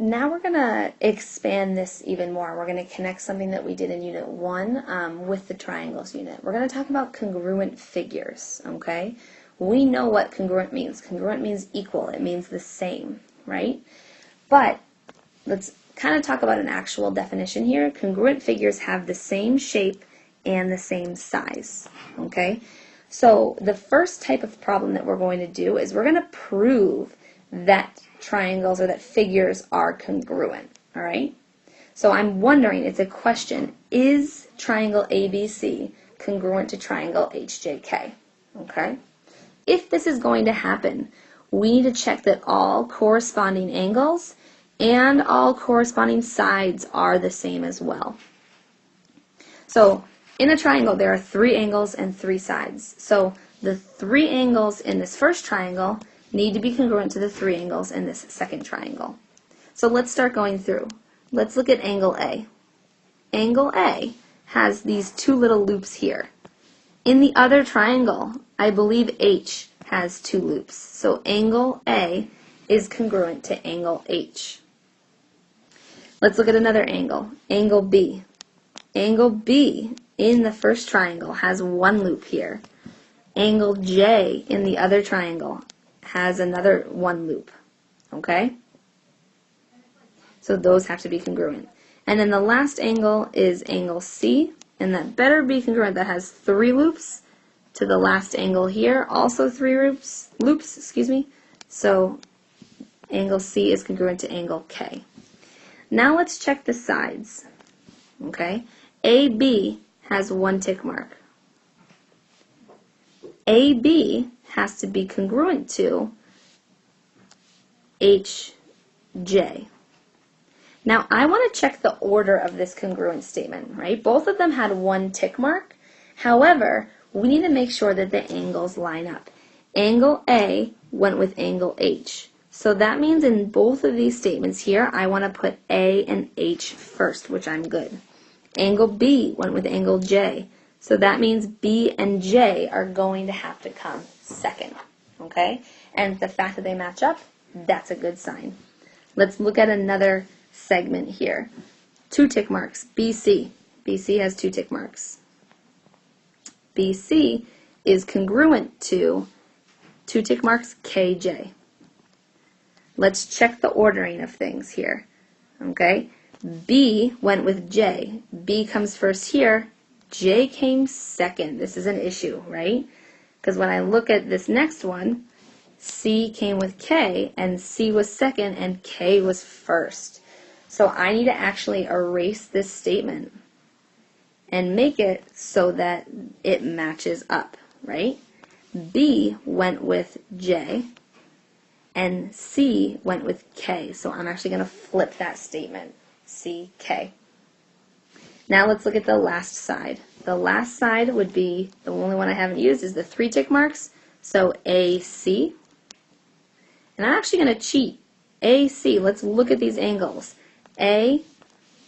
now we're going to expand this even more. We're going to connect something that we did in Unit 1 with the triangles unit. We're going to talk about congruent figures, okay? We know what congruent means. Congruent means equal. It means the same, right? But let's kind of talk about an actual definition here. Congruent figures have the same shape and the same size, okay? So the first type of problem that we're going to do is we're going to prove that triangles or that figures are congruent, all right? So I'm wondering, it's a question, is triangle ABC congruent to triangle HJK, okay? If this is going to happen, we need to check that all corresponding angles and all corresponding sides are the same as well. So in a triangle, there are 3 angles and 3 sides. So the 3 angles in this first triangle need to be congruent to the 3 angles in this second triangle. So let's start going through. Let's look at angle A. Angle A has these 2 little loops here. In the other triangle, I believe H has 2 loops. So angle A is congruent to angle H. Let's look at another angle, angle B. Angle B in the first triangle has 1 loop here. Angle J in the other triangle has another 1 loop, okay? So those have to be congruent. And then the last angle is angle C, and that better be congruent. That has 3 loops to the last angle here, also 3 loops, excuse me. So angle C is congruent to angle K. Now let's check the sides, okay? AB has 1 tick mark. AB has to be congruent to HJ. Now I want to check the order of this congruent statement, right? Both of them had 1 tick mark. However, we need to make sure that the angles line up. Angle A went with angle H. So that means in both of these statements here, I want to put A and H first, which I'm good. Angle B went with angle J. So that means B and J are going to have to come second, okay? And the fact that they match up, that's a good sign. Let's look at another segment here. 2 tick marks, BC. BC has 2 tick marks. BC is congruent to 2 tick marks, KJ. Let's check the ordering of things here, okay? B went with J. B comes first here. J came second. This is an issue, right? Because when I look at this next one, C came with K, and C was second, and K was first. So I need to actually erase this statement and make it so that it matches up, right? B went with J, and C went with K. So I'm actually going to flip that statement, C, K. Now let's look at the last side. The last side would be, the only one I haven't used is the 3 tick marks, so AC. And I'm actually going to cheat. AC, let's look at these angles. A,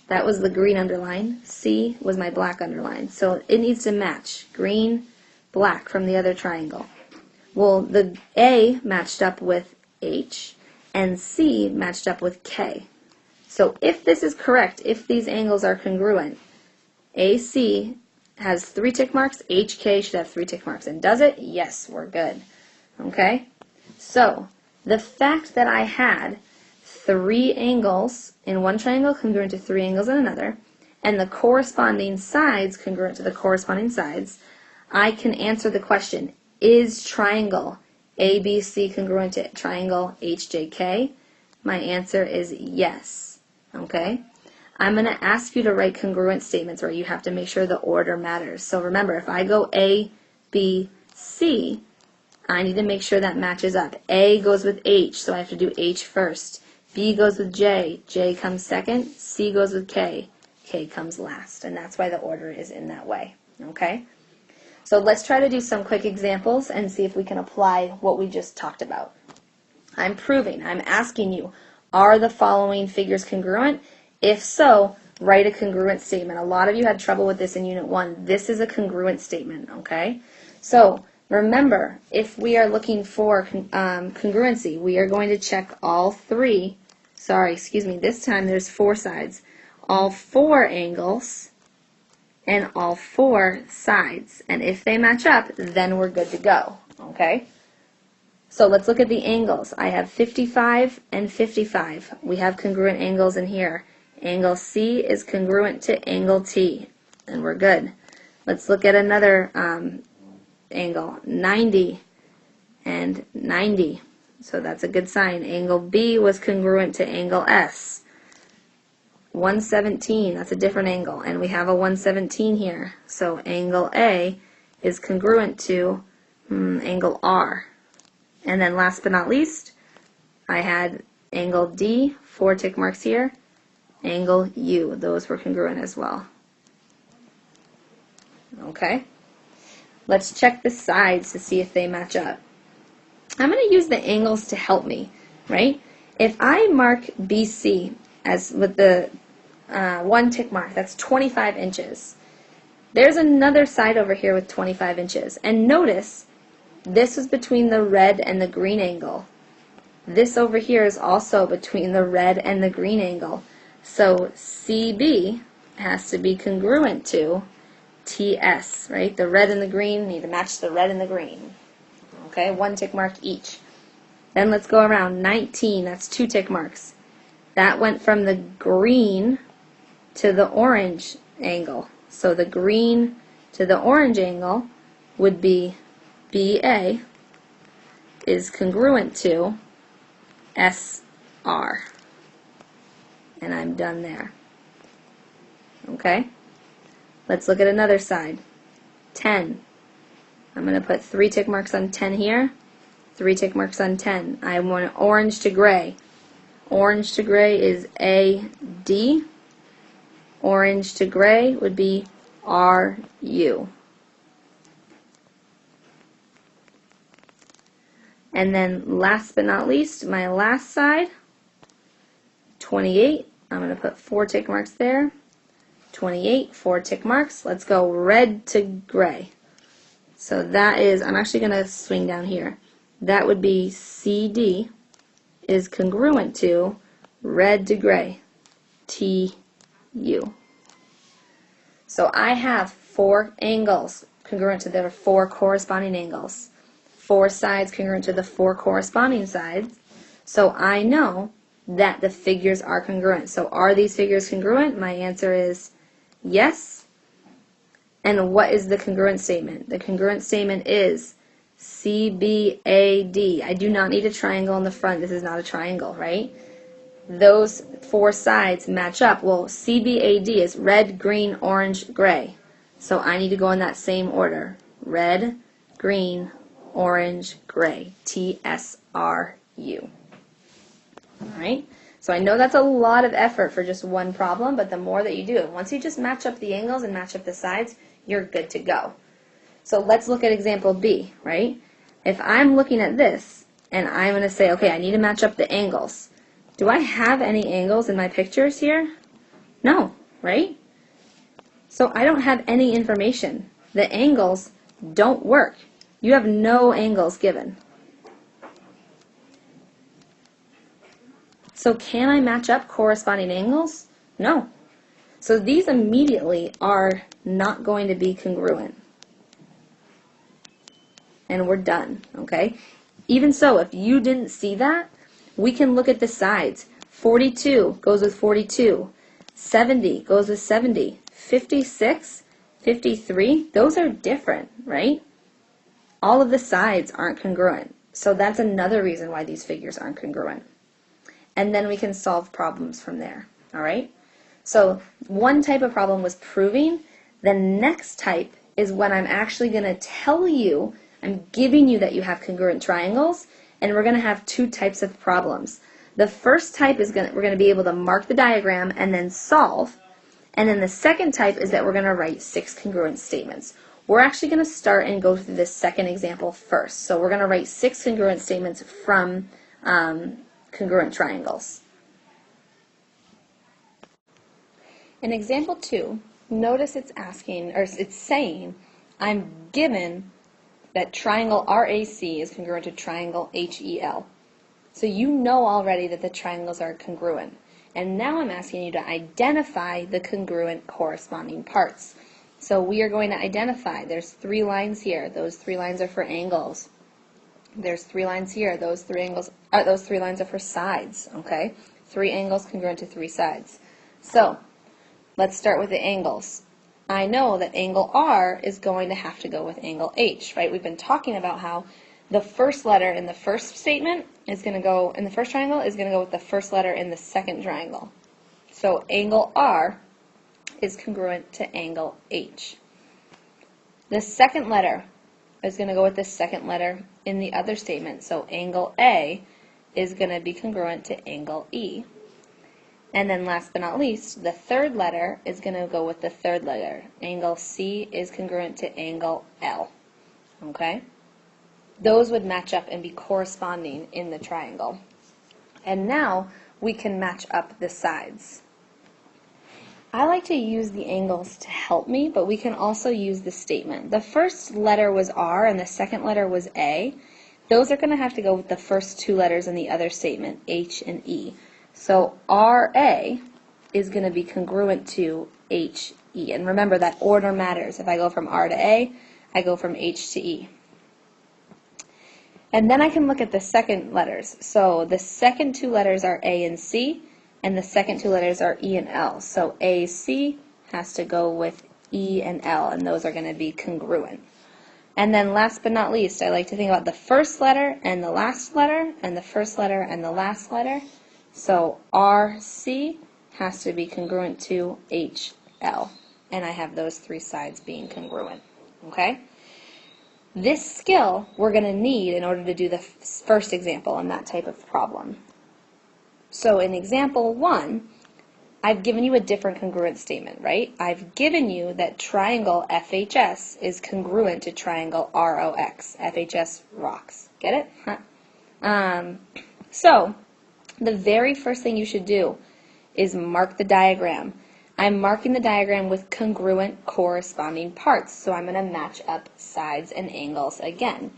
that was the green underline. C was my black underline. So it needs to match. Green, black from the other triangle. Well, the A matched up with H, and C matched up with K. So if this is correct, if these angles are congruent, AC has 3 tick marks, HK should have 3 tick marks. And does it? Yes, we're good. Okay? So the fact that I had 3 angles in one triangle congruent to 3 angles in another, and the corresponding sides congruent to the corresponding sides, I can answer the question, is triangle ABC congruent to triangle HJK? My answer is yes. Okay? I'm going to ask you to write congruent statements where you have to make sure the order matters. So remember, if I go A, B, C, I need to make sure that matches up. A goes with H, so I have to do H first. B goes with J, J comes second. C goes with K, K comes last. And that's why the order is in that way. Okay? So let's try to do some quick examples and see if we can apply what we just talked about. I'm asking you, are the following figures congruent? If so, write a congruent statement. A lot of you had trouble with this in Unit 1. This is a congruent statement, okay? So remember, if we are looking for congruency, we are going to check all 3 sorry, excuse me, this time there's 4 sides. All 4 angles and all 4 sides. And if they match up, then we're good to go, okay? So let's look at the angles. I have 55 and 55. We have congruent angles in here. Angle C is congruent to angle T, and we're good. Let's look at another angle, 90 and 90. So that's a good sign. Angle B was congruent to angle S. 117, that's a different angle, and we have a 117 here. So angle A is congruent to angle R. And then last but not least, I had angle D, 4 tick marks here, angle U. Those were congruent as well. Okay? Let's check the sides to see if they match up. I'm going to use the angles to help me, right? If I mark BC as with the 1 tick mark, that's 25 inches. There's another side over here with 25 inches. And notice, this was between the red and the green angle. This over here is also between the red and the green angle. So CB has to be congruent to TS, right? The red and the green need to match the red and the green. Okay, 1 tick mark each. Then let's go around. 19, that's 2 tick marks. That went from the green to the orange angle. So the green to the orange angle would be BA is congruent to SR. And I'm done there. Okay? Let's look at another side. 10. I'm going to put 3 tick marks on 10 here, 3 tick marks on 10. I want orange to gray. Orange to gray is AD. Orange to gray would be RU. And then last but not least, my last side, 28. I'm going to put 4 tick marks there. 28, 4 tick marks. Let's go red to gray. So that is, I'm actually going to swing down here. That would be CD is congruent to red to gray, TU. So I have 4 angles congruent to their 4 corresponding angles. 4 sides congruent to the 4 corresponding sides. So I know that the figures are congruent. So are these figures congruent? My answer is yes. And what is the congruent statement? The congruent statement is CBAD. I do not need a triangle in the front. This is not a triangle, right? Those 4 sides match up. Well, CBAD is red, green, orange, gray. So I need to go in that same order. Red, green, orange, gray. TSRU. All right? So I know that's a lot of effort for just one problem, but the more that you do it, once you just match up the angles and match up the sides, you're good to go. So let's look at example B, right? If I'm looking at this, and I'm going to say, okay, I need to match up the angles. Do I have any angles in my pictures here? No, right? So I don't have any information. The angles don't work. You have no angles given. So can I match up corresponding angles? No. So these immediately are not going to be congruent. And we're done, okay? Even so, if you didn't see that, we can look at the sides. 42 goes with 42. 70 goes with 70. 56, 53, those are different, right? All of the sides aren't congruent. So that's another reason why these figures aren't congruent. And then we can solve problems from there, all right? So one type of problem was proving. The next type is when I'm actually going to tell you, I'm giving you that you have congruent triangles, and we're going to have 2 types of problems. The first type is we're going to be able to mark the diagram and then solve. And then the second type is that we're going to write 6 congruent statements. We're actually going to start and go through the second example first. So we're going to write 6 congruent statements from congruent triangles. In example 2, notice it's asking, or it's saying, I'm given that triangle RAC is congruent to triangle HEL. So you know already that the triangles are congruent. And now I'm asking you to identify the congruent corresponding parts. So we are going to identify, there's 3 lines here. Those 3 lines are for angles. There's 3 lines here. Those 3 lines are for sides, okay? 3 angles congruent to 3 sides. So let's start with the angles. I know that angle R is going to have to go with angle H, right? We've been talking about how the first letter in the first statement is going to go, in the first triangle, is going to go with the first letter in the second triangle. So angle R is congruent to angle H. The second letter is going to go with the second letter in the other statement. So angle A is going to be congruent to angle E. And then last but not least, the third letter is going to go with the third letter. Angle C is congruent to angle L. Okay? Those would match up and be corresponding in the triangle. And now we can match up the sides. I like to use the angles to help me, but we can also use the statement. The first letter was R and the second letter was A. Those are going to have to go with the first 2 letters in the other statement, H and E. So RA is going to be congruent to HE. And remember that order matters. If I go from R to A, I go from H to E. And then I can look at the second letters. So the second 2 letters are A and C, and the second 2 letters are E and L. So AC has to go with E and L, and those are going to be congruent. And then last but not least, I like to think about the first letter and the last letter, and the first letter and the last letter. So RC has to be congruent to HL, and I have those 3 sides being congruent. Okay? This skill we're going to need in order to do the first example in that type of problem. So in example 1, I've given you a different congruent statement, right? I've given you that triangle FHS is congruent to triangle ROX. FHS rocks. Get it? Huh? So the very first thing you should do is mark the diagram. I'm marking the diagram with congruent corresponding parts, so I'm going to match up sides and angles again.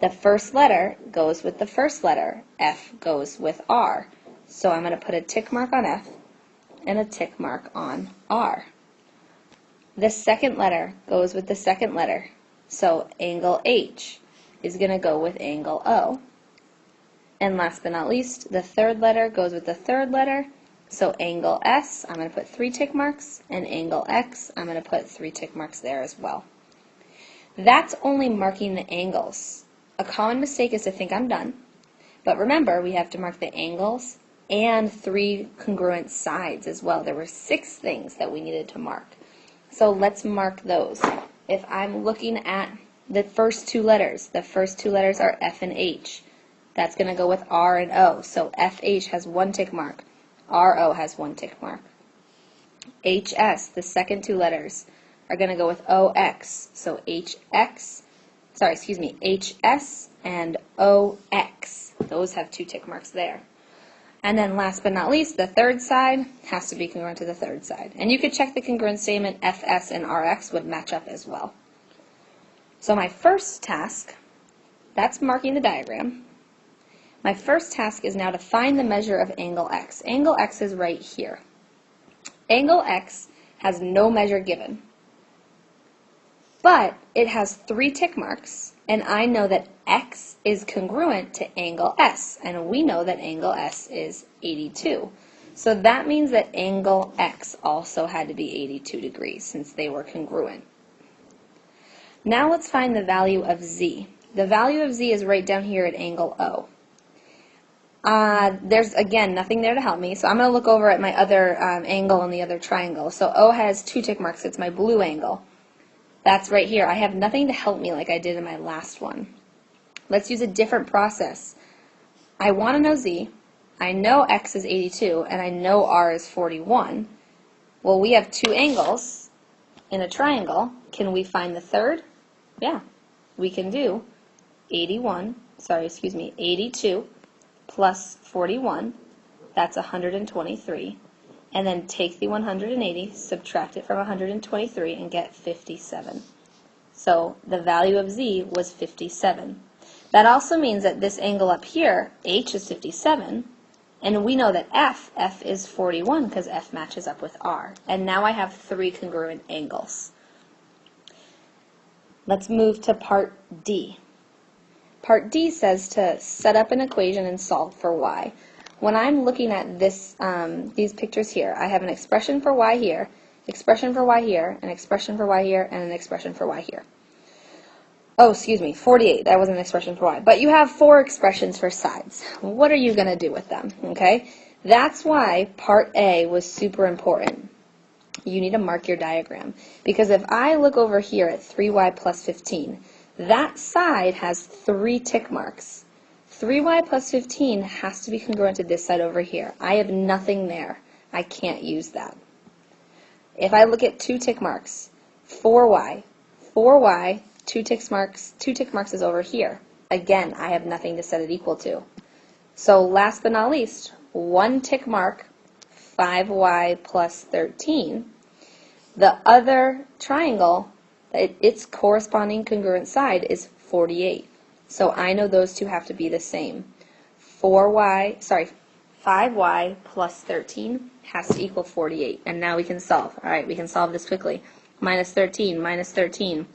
The first letter goes with the first letter. F goes with R. So I'm going to put a tick mark on F and a tick mark on R. The second letter goes with the second letter. So angle H is going to go with angle O. And last but not least, the third letter goes with the third letter. So angle S, I'm going to put 3 tick marks, and angle X, I'm going to put 3 tick marks there as well. That's only marking the angles. A common mistake is to think I'm done. But remember, we have to mark the angles and 3 congruent sides as well. There were 6 things that we needed to mark. So let's mark those. If I'm looking at the first 2 letters, the first 2 letters are F and H. That's going to go with R and O. So FH has 1 tick mark. RO has 1 tick mark. HS, the second 2 letters, are going to go with OX. So HS and OX. Those have 2 tick marks there. And then last but not least, the third side has to be congruent to the third side. And you could check the congruent statement. FS and RX would match up as well. So my first task, that's marking the diagram. My first task is now to find the measure of angle X. Angle X is right here. Angle X has no measure given, but it has 3 tick marks, and I know that X is congruent to angle S, and we know that angle S is 82. So that means that angle X also had to be 82 degrees since they were congruent. Now let's find the value of Z. The value of Z is right down here at angle O. There's, again, nothing there to help me, so I'm going to look over at my other angle and the other triangle. So O has 2 tick marks. It's my blue angle. That's right here. I have nothing to help me like I did in my last one. Let's use a different process. I want to know Z. I know X is 82, and I know R is 41. Well, we have 2 angles in a triangle. Can we find the third? Yeah, we can do 82 plus 41, that's 123, and then take the 180, subtract it from 123, and get 57. So the value of Z was 57. That also means that this angle up here, H is 57, and we know that F is 41 because F matches up with R. And now I have 3 congruent angles. Let's move to part D. Part D says to set up an equation and solve for y. When I'm looking at this, these pictures here, I have an expression for y here, expression for y here, an expression for y here, and an expression for y here. Oh, excuse me, 48. That was an expression for y. But you have 4 expressions for sides. What are you going to do with them? Okay? That's why part A was super important. You need to mark your diagram. Because if I look over here at 3y plus 15, that side has 3 tick marks. 3y plus 15 has to be congruent to this side over here. I have nothing there. I can't use that. If I look at 2 tick marks, 4y, 2 tick marks is over here. Again, I have nothing to set it equal to. So last but not least, 1 tick mark, 5y plus 13. The other triangle, its corresponding congruent side is 48. So I know those two have to be the same. 5y plus 13 has to equal 48. And now we can solve. All right, we can solve this quickly. Minus 13, minus 13.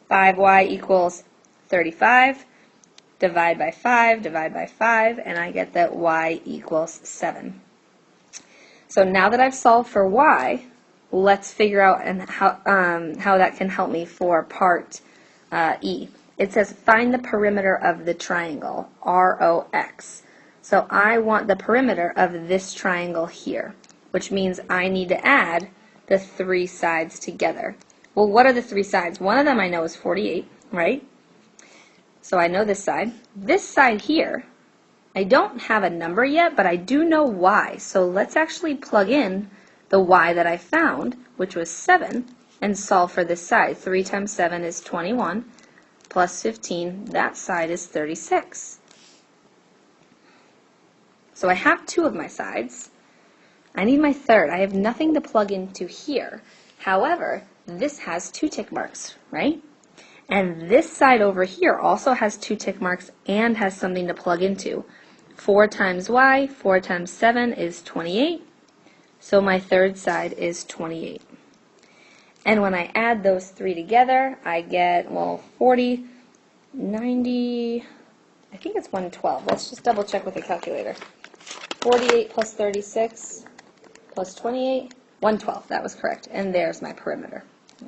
5y equals 35. Divide by 5, and I get that y equals 7. So now that I've solved for y, let's figure out how that can help me for part E. It says find the perimeter of the triangle, ROX. So I want the perimeter of this triangle here, which means I need to add the 3 sides together. Well, what are the 3 sides? One of them I know is 48, right? So I know this side. This side here, I don't have a number yet, but I do know y. So let's actually plug in the y that I found, which was 7, and solve for this side. 3 times 7 is 21, plus 15, that side is 36. So I have 2 of my sides. I need my third. I have nothing to plug into here. However, this has 2 tick marks, right? And this side over here also has 2 tick marks and has something to plug into. 4 times y, 4 times 7 is 28. So my third side is 28. And when I add those 3 together, I get, well, 40, 90, I think it's 112. Let's just double check with the calculator. 48 plus 36 plus 28, 112. That was correct. And there's my perimeter.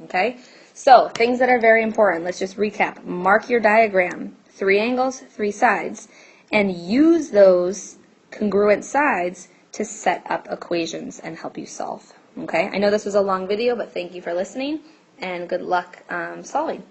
Okay? So, things that are very important. Let's just recap. Mark your diagram. 3 angles, 3 sides. And use those congruent sides to set up equations and help you solve. Okay? I know this was a long video, but thank you for listening, and good luck solving.